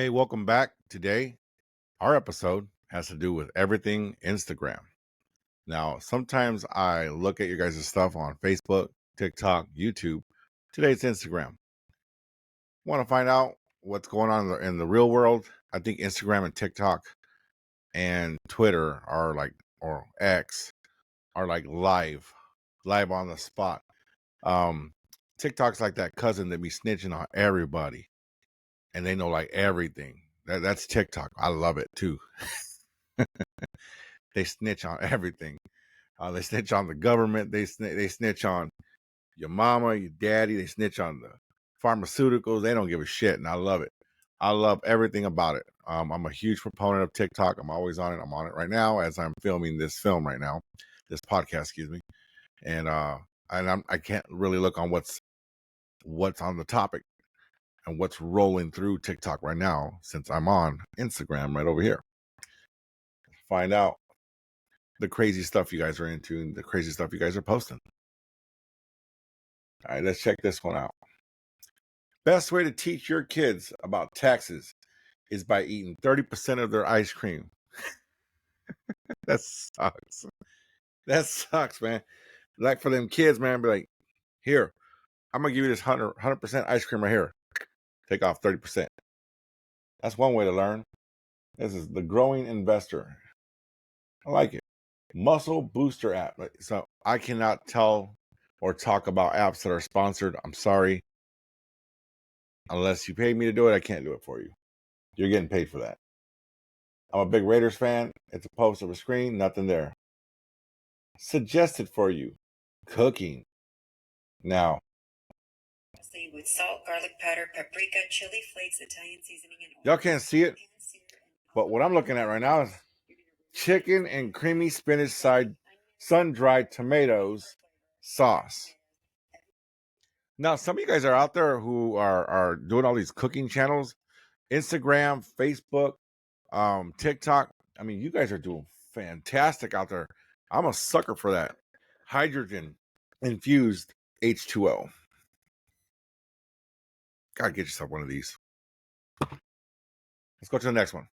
Hey, welcome back. Today, our episode has to do with everything Instagram. Now, sometimes I look at your guys' stuff on Facebook, TikTok, YouTube. Today, it's Instagram. Want to find out what's going on in the real world? I think Instagram and TikTok and Twitter are like, or X, are like live on the spot. Um, TikTok's like that cousin that be snitching on everybody, and they know like everything. That's TikTok. I love it too. They snitch on everything. They snitch on the government. They snitch on your mama, your daddy. They snitch on the pharmaceuticals. They don't give a shit, and I love it. I love everything about it. I'm a huge proponent of TikTok. I'm always on it. I'm on it right now as I'm filming this film right now, this podcast, excuse me. And I can't really look on what's on the topic and what's rolling through TikTok right now since I'm on Instagram right over here. Find out the crazy stuff you guys are into and the crazy stuff you guys are posting. All right, let's check this one out. Best way to teach your kids about taxes is by eating 30% of their ice cream. That sucks. That sucks, man. Like for them kids, man, be like, here, I'm going to give you this 100% ice cream right here. Take off 30%. That's one way to learn. This is the Growing Investor. I like it. Muscle Booster app. So I cannot tell or talk about apps that are sponsored. I'm sorry. Unless you pay me to do it, I can't do it for you. You're getting paid for that. I'm a big Raiders fan. It's a post of a screen, nothing there. Suggested for you. Cooking. Now, with salt, garlic powder, paprika, chili flakes, Italian seasoning, and oil. y'all can't see it, but what I'm looking at right now is chicken and creamy spinach sun-dried tomatoes sauce. Now, some of you guys are out there who are doing all these cooking channels, Instagram, Facebook, TikTok. I mean, you guys are doing fantastic out there. I'm a sucker for that. Hydrogen infused H2O. Gotta get yourself one of these. Let's go to the next one.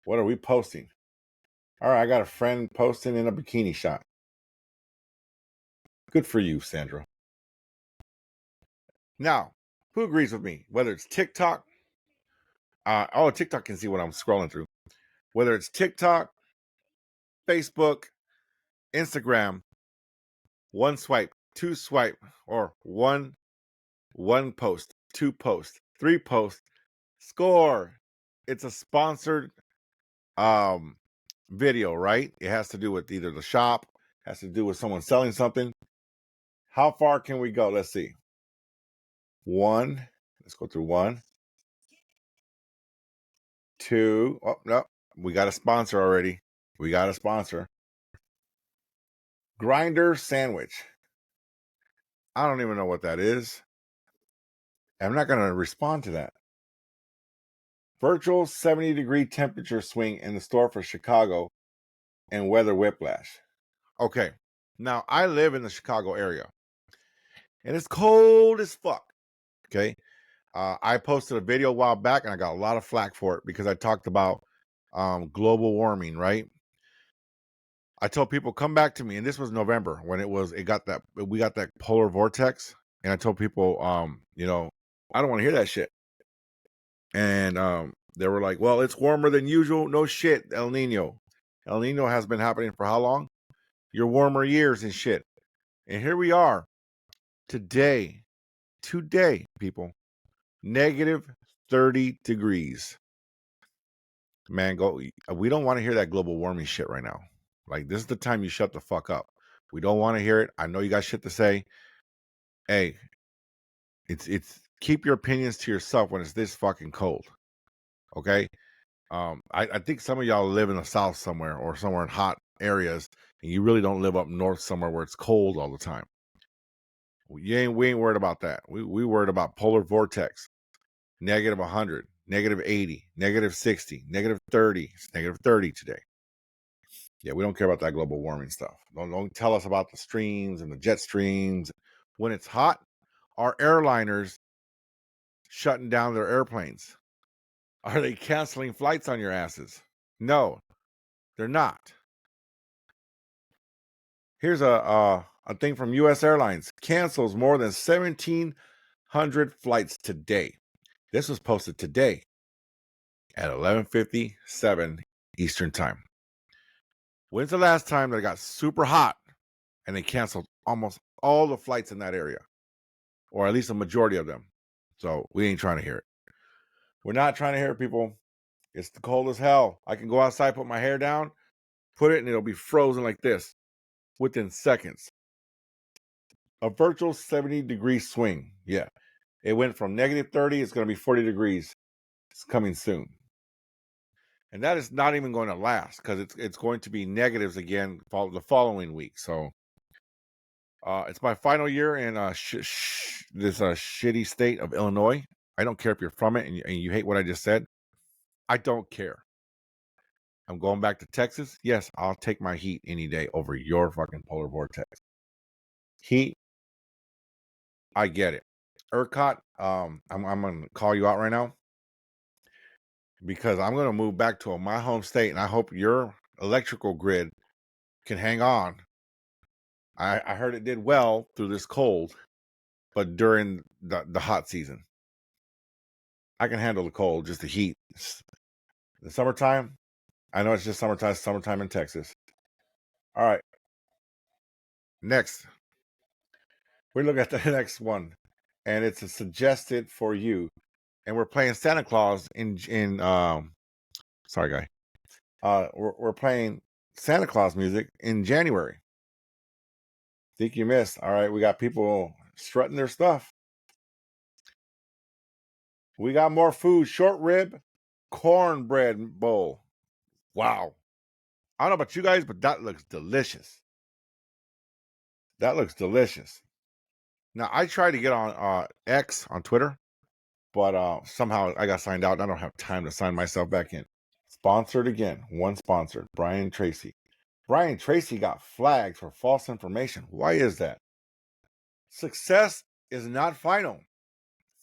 What are we posting? All right, I got a friend posting in a bikini shot. Good for you, Sandra. Now, who agrees with me? Whether it's TikTok, TikTok can see what I'm scrolling through. Whether it's TikTok, Facebook, Instagram, one swipe, two swipe, or one post, two post, three post, score. It's a sponsored video, right? It has to do with either the shop, has to do with someone selling something. How far can we go? Let's see. One. Let's go through one. Two. Oh, no. We got a sponsor already. We got a sponsor. Grinder sandwich. I don't even know what that is. I'm not going to respond to that. Virtual 70-degree temperature swing in the store for Chicago and weather whiplash. Okay. Now, I live in the Chicago area. And it's cold as fuck. Okay. I posted a video a while back and I got a lot of flack for it because I talked about global warming, right? I told people come back to me, and this was November when we got that polar vortex, and I told people, I don't want to hear that shit. And they were like, well, it's warmer than usual. No shit, El Nino. El Nino has been happening for how long? Your warmer years and shit. And here we are today, people, negative 30 degrees. Man, we don't want to hear that global warming shit right now. Like, this is the time you shut the fuck up. We don't want to hear it. I know you got shit to say. Hey, it's keep your opinions to yourself when it's this fucking cold. Okay? I think some of y'all live in the South somewhere or somewhere in hot areas, and you really don't live up north somewhere where it's cold all the time. We ain't worried about that. We worried about polar vortex, negative 100, negative 80, negative 60, negative 30. It's negative 30 today. Yeah, we don't care about that global warming stuff. Don't tell us about the streams and the jet streams. When it's hot, our airliners shutting down their airplanes? Are they canceling flights on your asses? No, they're not. Here's a thing from U.S. Airlines. Cancels more than 1,700 flights today. This was posted today at 11:57 Eastern Time. When's the last time that it got super hot and they canceled almost all the flights in that area? Or at least a majority of them. So we ain't trying to hear it. We're not trying to hear it, people. It's cold as hell. I can go outside, put my hair down, put it, and it'll be frozen like this within seconds. A virtual 70-degree swing. Yeah. It went from negative 30, it's going to be 40 degrees. It's coming soon. And that is not even going to last because it's going to be negatives again the following week. So it's my final year in this shitty state of Illinois. I don't care if you're from it and you hate what I just said. I don't care. I'm going back to Texas. Yes, I'll take my heat any day over your fucking polar vortex. Heat, I get it. ERCOT, I'm gonna call you out right now because I'm gonna move back to my home state, and I hope your electrical grid can hang on. I heard it did well through this cold, but during the hot season, I can handle the cold, just the heat. The summertime, I know it's just summertime in Texas. All right. Next, we look at the next one, and it's a suggested for you. And we're playing Santa Claus in sorry guy. We're playing Santa Claus music in January. Think you missed. All right, we got people strutting their stuff. We got more food. Short rib, cornbread bowl. Wow. I don't know about you guys, but that looks delicious. That looks delicious. Now, I tried to get on X on Twitter, but somehow I got signed out and I don't have time to sign myself back in. Sponsored again. One sponsored. Brian Tracy. Brian Tracy got flagged for false information. Why is that? Success is not final.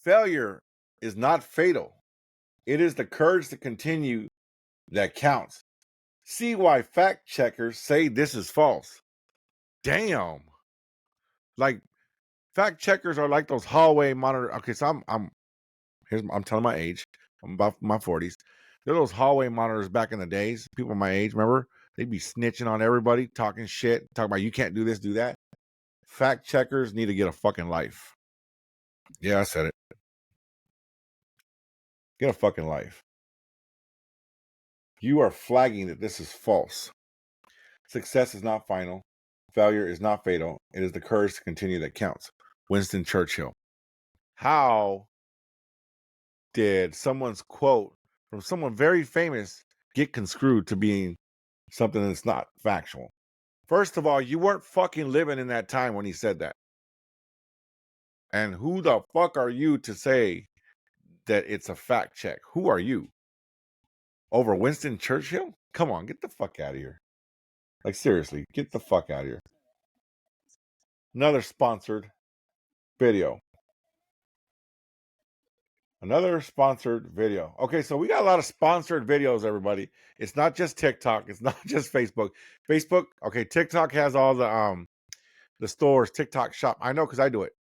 Failure is not fatal. It is the courage to continue that counts. See why fact checkers say this is false. Damn. Like fact checkers are like those hallway monitor. Okay, so I'm telling my age. I'm about my 40s. They're those hallway monitors back in the days. People my age, remember? They'd be snitching on everybody, talking shit, talking about you can't do this, do that. Fact checkers need to get a fucking life. Yeah, I said it. Get a fucking life. You are flagging that this is false. Success is not final. Failure is not fatal. It is the courage to continue that counts. Winston Churchill. How did someone's quote from someone very famous get construed to being something that's not factual? First of all, you weren't fucking living in that time when he said that. And who the fuck are you to say that it's a fact check? Who are you? Over Winston Churchill? Come on, get the fuck out of here. Like, seriously, get the fuck out of here. Another sponsored video. Another sponsored video. Okay, so we got a lot of sponsored videos, everybody. It's not just TikTok. It's not just Facebook. Facebook, okay, TikTok has all the stores, TikTok shop. I know because I do it.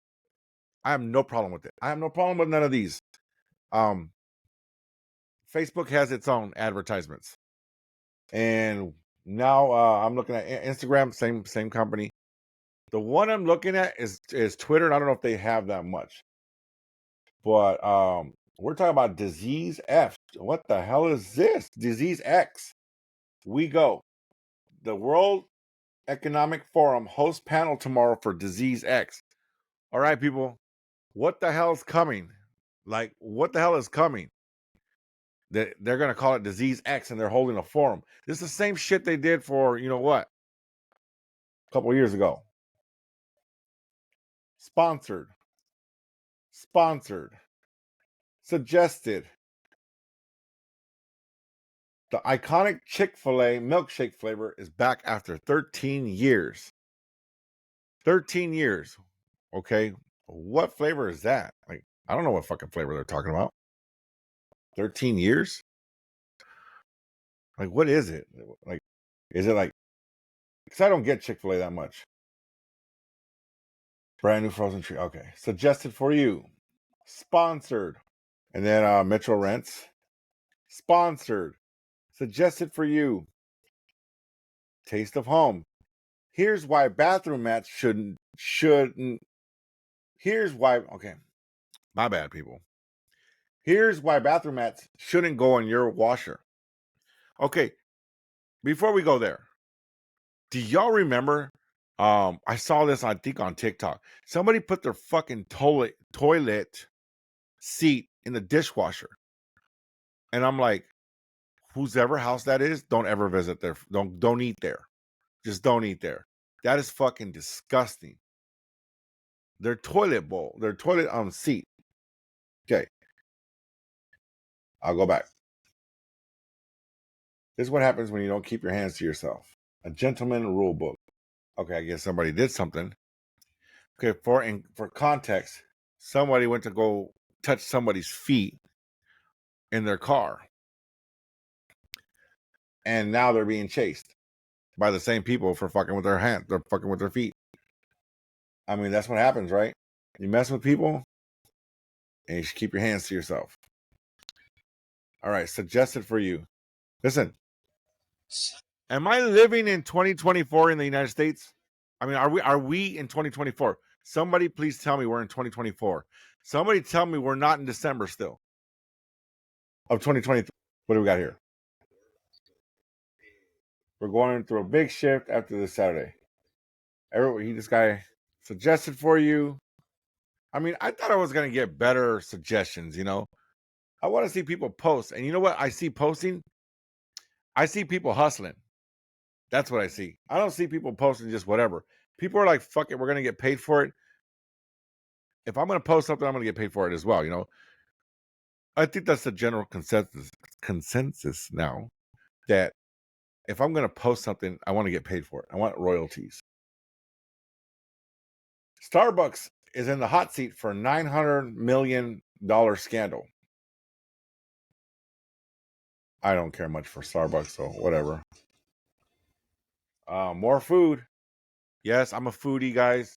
I have no problem with it. I have no problem with none of these. Facebook has its own advertisements. And now I'm looking at Instagram, same company. The one I'm looking at is Twitter, and I don't know if they have that much. But we're talking about Disease F. What the hell is this? Disease X. We go. The World Economic Forum hosts panel tomorrow for Disease X. All right, people. What the hell is coming? Like, what the hell is coming? They're going to call it Disease X, and they're holding a forum. This is the same shit they did for, you know what? A couple of years ago. Sponsored. Suggested. The iconic Chick-fil-A milkshake flavor is back after 13 years. 13 years. Okay. What flavor is that? Like, I don't know what fucking flavor they're talking about. 13 years? Like, what is it? Like, is it like, because I don't get Chick-fil-A that much. Brand new frozen treat. Okay. Suggested for you. Sponsored. And then Metro Rents. Sponsored. Suggested for you. Taste of home. Here's why bathroom mats shouldn't. Here's why. Okay. My bad, people. Here's why bathroom mats shouldn't go in your washer. Okay. Before we go there, do y'all remember? I saw this, I think, on TikTok. Somebody put their fucking toilet seat in the dishwasher. And I'm like, whose ever house that is, don't ever visit there. Don't eat there. Just don't eat there. That is fucking disgusting. Their toilet bowl, their toilet seat. Okay. I'll go back. This is what happens when you don't keep your hands to yourself. A gentleman rule book. Okay, I guess somebody did something. Okay, for context, somebody went to go touch somebody's feet in their car. And now they're being chased by the same people for fucking with their hands. They're fucking with their feet. I mean, that's what happens, right? You mess with people, and you should keep your hands to yourself. All right, suggested for you. Listen, am I living in 2024 in the United States? I mean, are we in 2024? Somebody please tell me we're in 2024. Somebody tell me we're not in December still of 2023. What do we got here? We're going through a big shift after this Saturday. This guy suggested for you. I mean, I thought I was going to get better suggestions, you know. I want to see people post. And you know what I see posting? I see people hustling. That's what I see. I don't see people posting just whatever. People are like, fuck it, we're going to get paid for it. If I'm going to post something, I'm going to get paid for it as well, you know. I think that's the general consensus now, that if I'm going to post something, I want to get paid for it. I want royalties. Starbucks is in the hot seat for a $900 million scandal. I don't care much for Starbucks, so whatever. More food. Yes, I'm a foodie, guys.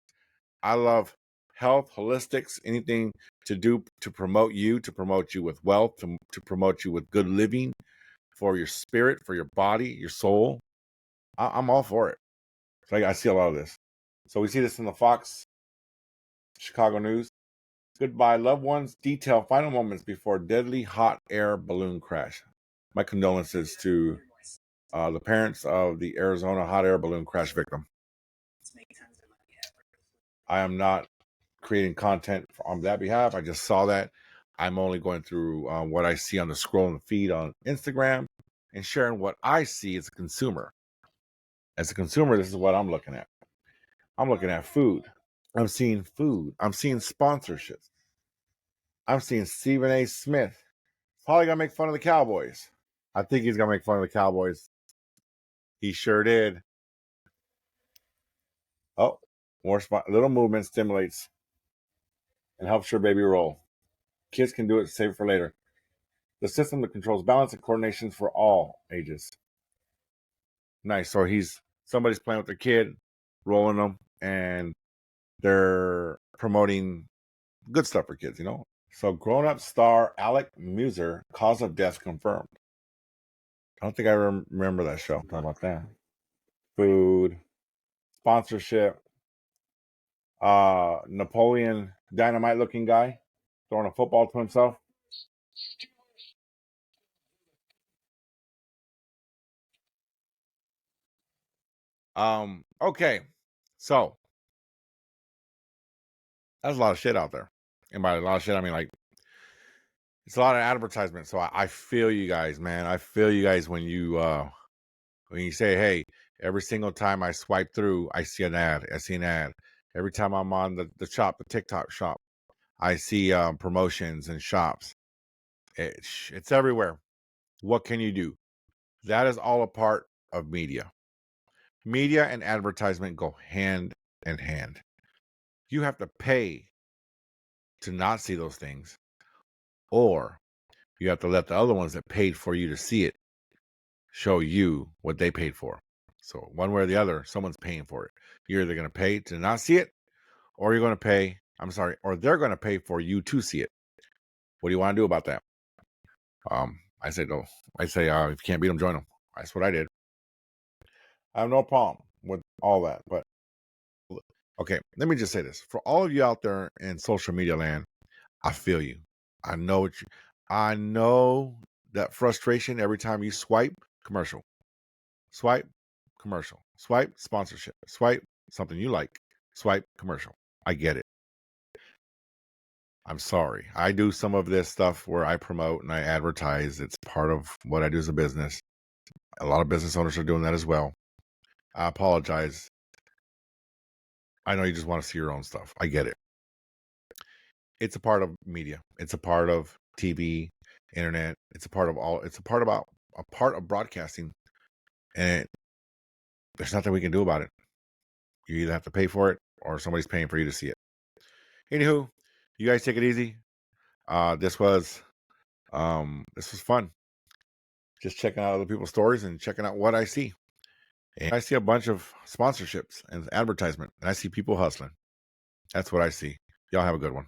I love health, holistics, anything to do to promote you with wealth, to promote you with good living for your spirit, for your body, your soul. I'm all for it. So I see a lot of this. So we see this in the Fox Chicago News. Goodbye, loved ones. Detail final moments before deadly hot air balloon crash. My condolences to the parents of the Arizona hot air balloon crash victim. I am not creating content on that behalf. I just saw that. I'm only going through what I see on the scrolling feed on Instagram and sharing what I see as a consumer. As a consumer, this is what I'm looking at. I'm looking at food. I'm seeing food. I'm seeing sponsorships. I'm seeing Stephen A. Smith probably gonna make fun of the Cowboys. I think he's gonna make fun of the Cowboys. He sure did. Oh, little movement stimulates and helps your baby roll. Kids can do it, save it for later. The system that controls balance and coordination for all ages. Nice. So somebody's playing with their kid, rolling them, and they're promoting good stuff for kids, you know? So grown-up star Alec Muser, cause of death confirmed. I don't think I remember that show. Talk about that. Food, sponsorship, Napoleon Dynamite looking guy throwing a football to himself. Okay. So that's a lot of shit out there. And by a lot of shit, I mean like it's a lot of advertisement. So I feel you guys, man. I feel you guys when you say, hey, every single time I swipe through, I see an ad. I see an ad. Every time I'm on the TikTok shop, I see promotions and shops. It's everywhere. What can you do? That is all a part of media. Media and advertisement go hand in hand. You have to pay to not see those things, or you have to let the other ones that paid for you to see it show you what they paid for. So one way or the other, someone's paying for it. You're either going to pay to not see it, or you're going to pay, or they're going to pay for you to see it. What do you want to do about that? I say no. I say, if you can't beat them, join them. That's what I did. I have no problem with all that. But okay, let me just say this. For all of you out there in social media land, I feel you. I know I know that frustration every time you swipe commercial. Swipe commercial. Swipe sponsorship. Swipe something you like. Swipe commercial. I get it. I'm sorry. I do some of this stuff where I promote and I advertise. It's part of what I do as a business. A lot of business owners are doing that as well. I apologize. I know you just want to see your own stuff. I get it. It's a part of media. It's a part of TV, internet. It's a part of broadcasting. And there's nothing we can do about it. You either have to pay for it or somebody's paying for you to see it. Anywho, you guys take it easy. This was fun. Just checking out other people's stories and checking out what I see. And I see a bunch of sponsorships and advertisement, and I see people hustling. That's what I see. Y'all have a good one.